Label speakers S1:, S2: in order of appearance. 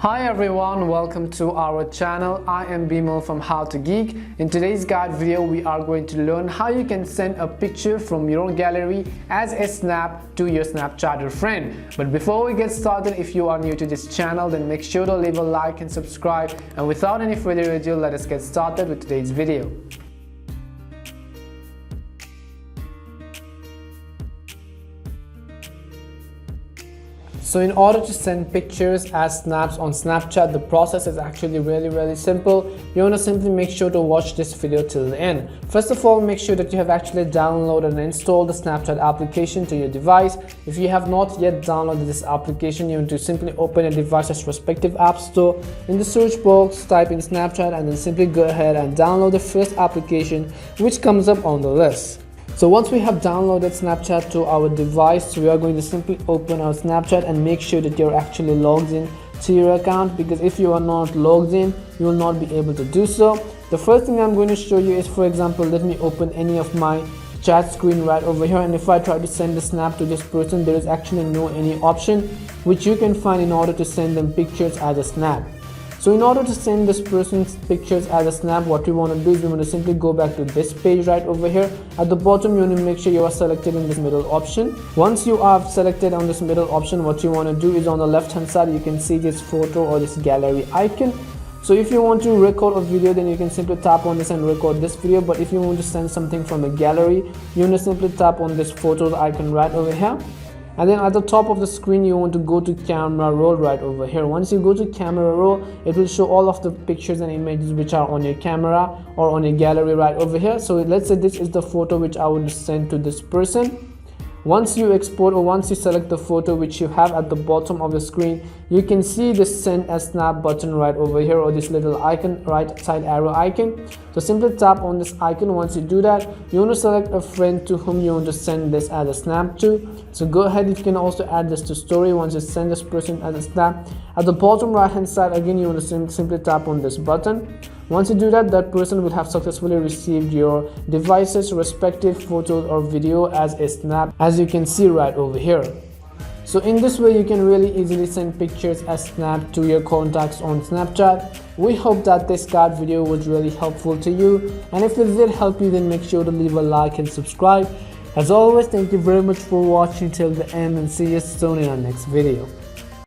S1: Hi everyone, welcome to our channel. I am Bimal from How to Geek. In today's guide video, we are going to learn how you can send a picture from your gallery as a snap to your Snapchatter friend. But before we get started, if you are new to this channel, then make sure to leave a like and subscribe. And without any further ado, let us get started with today's video. So in order to send pictures as snaps on Snapchat, the process is actually really simple. You want to simply make sure to watch this video till the end. First of all, make sure that you have actually downloaded and installed the Snapchat application to your device. If you have not yet downloaded this application, you want to simply open your device's respective app store. In the search box, type in Snapchat and then simply go ahead and download the first application which comes up on the list. So once we have downloaded Snapchat to our device, we are going to simply open our Snapchat and make sure that you're actually logged in to your account, because if you are not logged in, you will not be able to do so. The first thing I'm going to show you is, for example, let me open any of my chat screen right over here, and if I try to send a snap to this person, there is actually no any option which you can find in order to send them pictures as a snap. So in order to send this person's pictures as a snap, what we want to do is we want to simply go back to this page right over here. At the bottom, you want to make sure you are selected in this middle option. Once you are selected on this middle option, what you want to do is on the left hand side, you can see this photo or this gallery icon. So if you want to record a video, then you can simply tap on this and record this video. But if you want to send something from a gallery, you want to simply tap on this photo icon right over here. And then at the top of the screen, you want to go to camera roll right over here. Once you go to camera roll, it will show all of the pictures and images which are on your camera or on your gallery right over here. So let's say this is the photo which I want to send to this person. Once you export, or once you select the photo which you have at the bottom of the screen, you can see the send as snap button right over here, or this little icon, right side arrow icon. So simply tap on this icon. Once you do that, you want to select a friend to whom you want to send this as a snap to. So go ahead, you can also add this to story. Once you send this person as a snap, at the bottom right hand side, again you want to simply tap on this button. Once you do that, that person will have successfully received your device's respective photos or video as a snap, as you can see right over here. So in this way, you can really easily send pictures as snap to your contacts on Snapchat. We hope that this guide video was really helpful to you, and if it did help you, then make sure to leave a like and subscribe. As always, thank you very much for watching till the end, and see you soon in our next video.